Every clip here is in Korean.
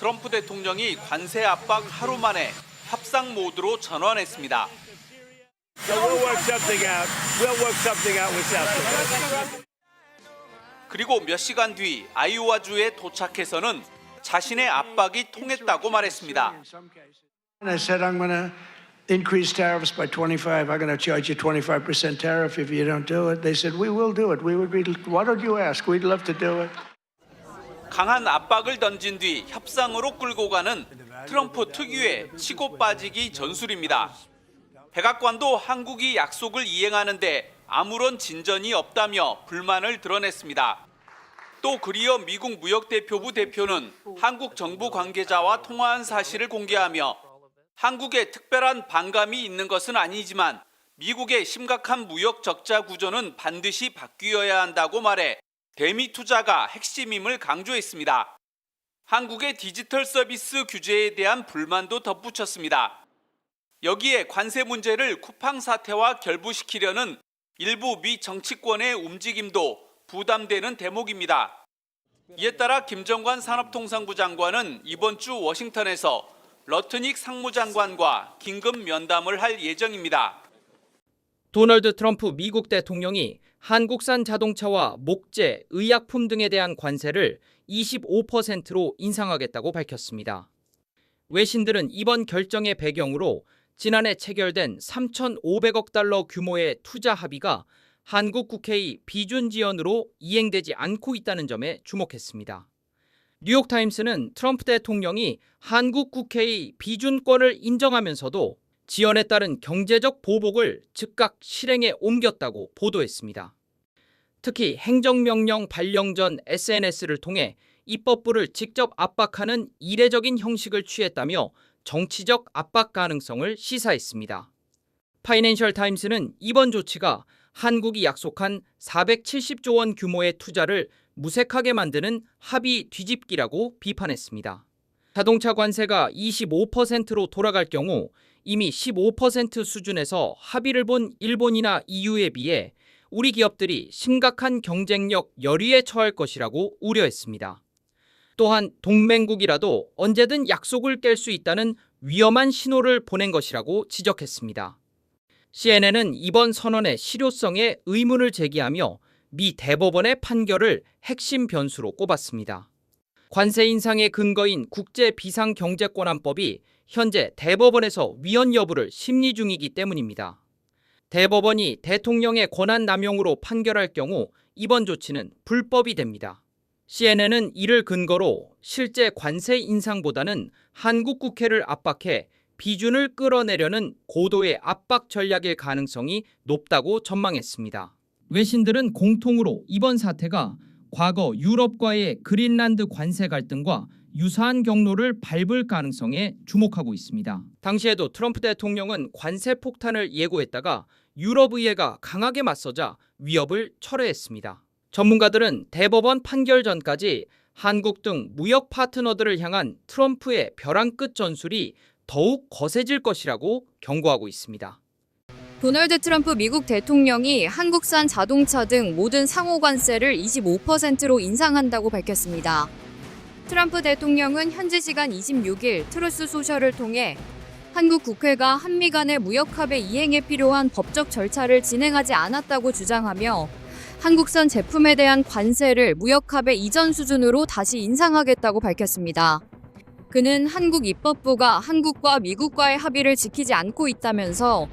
트럼프 대통령이 관세 압박 하루 만에 협상 모드로 전환했습니다. So we'll work something out. We'll work something out with South Korea. 그리고 몇 시간 뒤 아이오와주에 도착해서는 자신의 압박이 통했다고 말했습니다. And I said, I'm going to increase tariffs by 25. I'm going to charge you 25% tariff if you don't do it. They said, we will do it. Why don't you ask? We'd love to do it. 강한 압박을 던진 뒤 협상으로 끌고 가는 트럼프 특유의 치고 빠지기 전술입니다. 백악관도 한국이 약속을 이행하는데 아무런 진전이 없다며 불만을 드러냈습니다. 또 그리어 미국 무역대표부 대표는 한국 정부 관계자와 통화한 사실을 공개하며 한국에 특별한 반감이 있는 것은 아니지만 미국의 심각한 무역 적자 구조는 반드시 바뀌어야 한다고 말해 대미 투자가 핵심임을 강조했습니다. 한국의 디지털 서비스 규제에 대한 불만도 덧붙였습니다. 여기에 관세 문제를 쿠팡 사태와 결부시키려는 일부 미 정치권의 움직임도 부담되는 대목입니다. 이에 따라 김정관 산업통상부 장관은 이번 주 워싱턴에서 러트닉 상무장관과 긴급 면담을 할 예정입니다. 도널드 트럼프 미국 대통령이 한국산 자동차와 목재, 의약품 등에 대한 관세를 25%로 인상하겠다고 밝혔습니다. 외신들은 이번 결정의 배경으로 지난해 체결된 3,500억 달러 규모의 투자 합의가 한국 국회의 비준 지연으로 이행되지 않고 있다는 점에 주목했습니다. 뉴욕타임스는 트럼프 대통령이 한국 국회의 비준권을 인정하면서도 지연에 따른 경제적 보복을 즉각 실행에 옮겼다고 보도했습니다. 특히 행정명령 발령 전 SNS를 통해 입법부를 직접 압박하는 이례적인 형식을 취했다며 정치적 압박 가능성을 시사했습니다. 파이낸셜 타임스는 이번 조치가 한국이 약속한 470조 원 규모의 투자를 무색하게 만드는 합의 뒤집기라고 비판했습니다. 자동차 관세가 25%로 돌아갈 경우 이미 15% 수준에서 합의를 본 일본이나 EU에 비해 우리 기업들이 심각한 경쟁력 열의에 처할 것이라고 우려했습니다. 또한 동맹국이라도 언제든 약속을 깰 수 있다는 위험한 신호를 보낸 것이라고 지적했습니다. CNN은 이번 선언의 실효성에 의문을 제기하며 미 대법원의 판결을 핵심 변수로 꼽았습니다. 관세 인상의 근거인 국제비상경제권한법이 현재 대법원에서 위헌 여부를 심리 중이기 때문입니다. 대법원이 대통령의 권한 남용으로 판결할 경우 이번 조치는 불법이 됩니다. CNN은 이를 근거로 실제 관세 인상보다는 한국 국회를 압박해 비준을 끌어내려는 고도의 압박 전략일 가능성이 높다고 전망했습니다. 외신들은 공통으로 이번 사태가 과거 유럽과의 그린란드 관세 갈등과 유사한 경로를 밟을 가능성에 주목하고 있습니다. 당시에도 트럼프 대통령은 관세 폭탄을 예고했다가 유럽의회가 강하게 맞서자 위협을 철회했습니다. 전문가들은 대법원 판결 전까지 한국 등 무역 파트너들을 향한 트럼프의 벼랑 끝 전술이 더욱 거세질 것이라고 경고하고 있습니다. 도널드 트럼프 미국 대통령이 한국산 자동차 등 모든 상호 관세를 25%로 인상한다고 밝혔습니다. 트럼프 대통령은 현지 시간 26일 트루스 소셜을 통해 한국 국회가 한미 간의 무역합의 이행에 필요한 법적 절차를 진행하지 않았다고 주장하며 한국산 제품에 대한 관세를 무역합의 이전 수준으로 다시 인상하겠다고 밝혔습니다. 그는 한국 입법부가 한국과 미국과의 합의를 지키지 않고 있다면서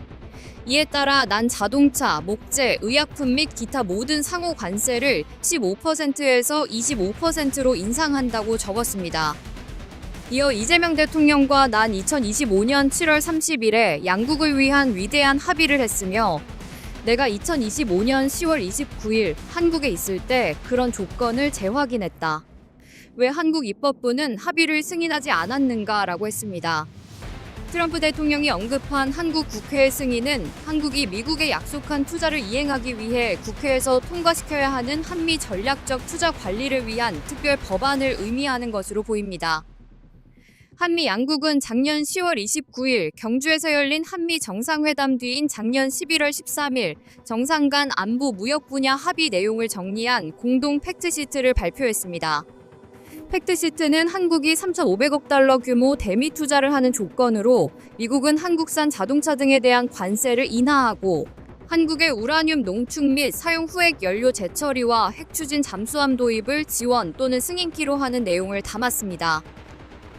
이에 따라 난 자동차, 목재, 의약품 및 기타 모든 상호 관세를 15%에서 25%로 인상한다고 적었습니다. 이어 이재명 대통령과 난 2025년 7월 30일에 양국을 위한 위대한 합의를 했으며 내가 2025년 10월 29일 한국에 있을 때 그런 조건을 재확인했다. 왜 한국 입법부는 합의를 승인하지 않았는가라고 했습니다. 트럼프 대통령이 언급한 한국 국회의 승인은 한국이 미국에 약속한 투자를 이행하기 위해 국회에서 통과시켜야 하는 한미 전략적 투자 관리를 위한 특별 법안을 의미하는 것으로 보입니다. 한미 양국은 작년 10월 29일 경주에서 열린 한미 정상회담 뒤인 작년 11월 13일 정상 간 안보 무역 분야 합의 내용을 정리한 공동 팩트시트를 발표했습니다. 팩트시트는 한국이 3,500억 달러 규모 대미 투자를 하는 조건으로 미국은 한국산 자동차 등에 대한 관세를 인하하고 한국의 우라늄 농축 및 사용 후액 연료 재처리와 핵 추진 잠수함 도입을 지원 또는 승인키로 하는 내용을 담았습니다.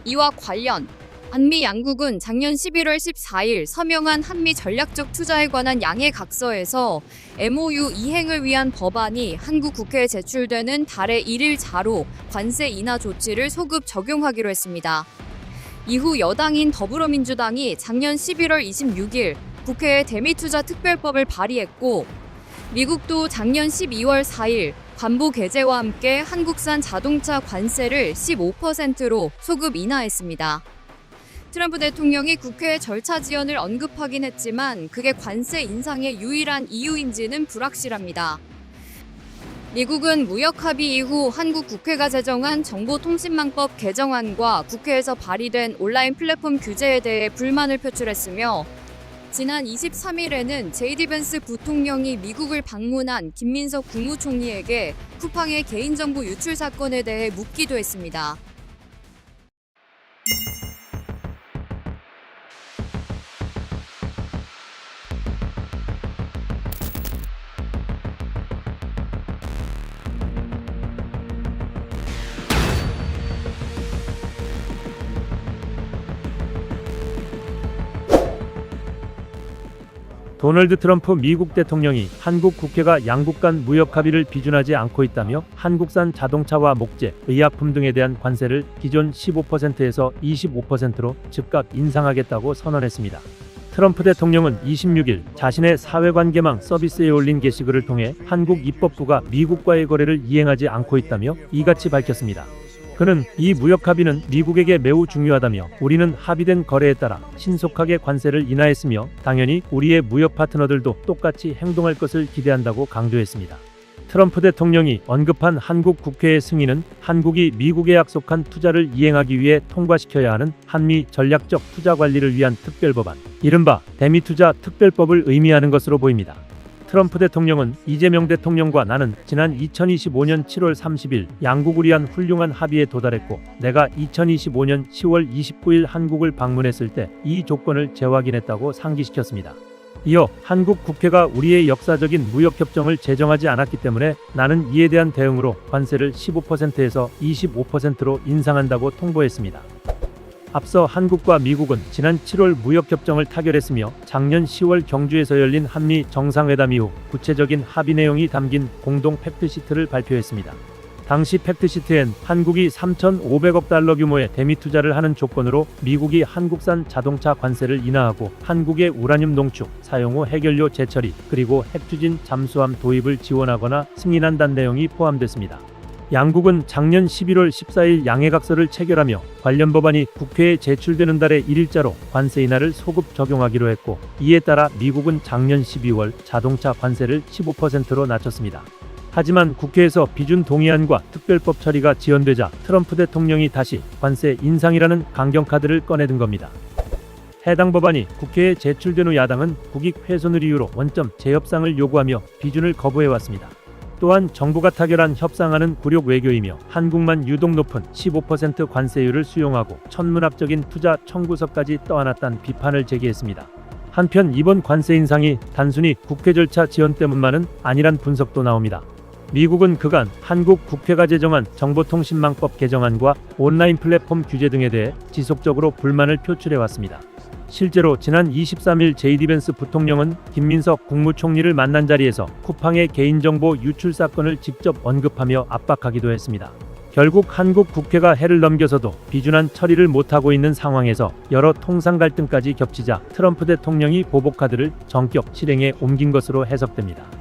이와 관련 한미 양국은 작년 11월 14일 서명한 한미 전략적 투자에 관한 양해각서에서 MOU 이행을 위한 법안이 한국 국회에 제출되는 달의 1일 자로 관세 인하 조치를 소급 적용하기로 했습니다. 이후 여당인 더불어민주당이 작년 11월 26일 국회에 대미투자 특별법을 발의했고 미국도 작년 12월 4일 관보 개제와 함께 한국산 자동차 관세를 15%로 소급 인하했습니다. 트럼프 대통령이 국회의 절차 지연을 언급하긴 했지만 그게 관세 인상의 유일한 이유인지는 불확실합니다. 미국은 무역 합의 이후 한국 국회가 제정한 정보통신망법 개정안과 국회에서 발의된 온라인 플랫폼 규제에 대해 불만을 표출했으며 지난 23일에는 JD 벤스 부통령이 미국을 방문한 김민석 국무총리에게 쿠팡의 개인정보 유출 사건에 대해 묻기도 했습니다. 도널드 트럼프 미국 대통령이 한국 국회가 양국 간 무역 합의를 비준하지 않고 있다며 한국산 자동차와 목재, 의약품 등에 대한 관세를 기존 15%에서 25%로 즉각 인상하겠다고 선언했습니다. 트럼프 대통령은 26일 자신의 사회관계망 서비스에 올린 게시글을 통해 한국 입법부가 미국과의 거래를 이행하지 않고 있다며 이같이 밝혔습니다. 그는 이 무역 합의는 미국에게 매우 중요하다며 우리는 합의된 거래에 따라 신속하게 관세를 인하했으며 당연히 우리의 무역 파트너들도 똑같이 행동할 것을 기대한다고 강조했습니다. 트럼프 대통령이 언급한 한국 국회의 승인은 한국이 미국에 약속한 투자를 이행하기 위해 통과시켜야 하는 한미 전략적 투자 관리를 위한 특별법안, 이른바 대미투자 특별법을 의미하는 것으로 보입니다. 트럼프 대통령은 이재명 대통령과 나는 지난 2025년 7월 30일 양국을 위한 훌륭한 합의에 도달했고 내가 2025년 10월 29일 한국을 방문했을 때 이 조건을 재확인했다고 상기시켰습니다. 이어 한국 국회가 우리의 역사적인 무역협정을 제정하지 않았기 때문에 나는 이에 대한 대응으로 관세를 15%에서 25%로 인상한다고 통보했습니다. 앞서 한국과 미국은 지난 7월 무역협정을 타결했으며 작년 10월 경주에서 열린 한미 정상회담 이후 구체적인 합의 내용이 담긴 공동 팩트시트를 발표했습니다. 당시 팩트시트엔 한국이 3,500억 달러 규모의 대미 투자를 하는 조건으로 미국이 한국산 자동차 관세를 인하하고 한국의 우라늄 농축, 사용 후 핵연료 재처리, 그리고 핵추진 잠수함 도입을 지원하거나 승인한다는 내용이 포함됐습니다. 양국은 작년 11월 14일 양해각서를 체결하며 관련 법안이 국회에 제출되는 달의 1일자로 관세 인하를 소급 적용하기로 했고 이에 따라 미국은 작년 12월 자동차 관세를 15%로 낮췄습니다. 하지만 국회에서 비준 동의안과 특별법 처리가 지연되자 트럼프 대통령이 다시 관세 인상이라는 강경카드를 꺼내든 겁니다. 해당 법안이 국회에 제출된 후 야당은 국익 훼손을 이유로 원점 재협상을 요구하며 비준을 거부해왔습니다. 또한 정부가 타결한 협상안은 굴욕 외교이며 한국만 유독 높은 15% 관세율을 수용하고 천문학적인 투자 청구서까지 떠안았다는 비판을 제기했습니다. 한편 이번 관세 인상이 단순히 국회 절차 지연 때문만은 아니란 분석도 나옵니다. 미국은 그간 한국 국회가 제정한 정보통신망법 개정안과 온라인 플랫폼 규제 등에 대해 지속적으로 불만을 표출해왔습니다. 실제로 지난 23일 JD 벤스 부통령은 김민석 국무총리를 만난 자리에서 쿠팡의 개인정보 유출 사건을 직접 언급하며 압박하기도 했습니다. 결국 한국 국회가 해를 넘겨서도 비준안 처리를 못하고 있는 상황에서 여러 통상 갈등까지 겹치자 트럼프 대통령이 보복카드를 전격 실행에 옮긴 것으로 해석됩니다.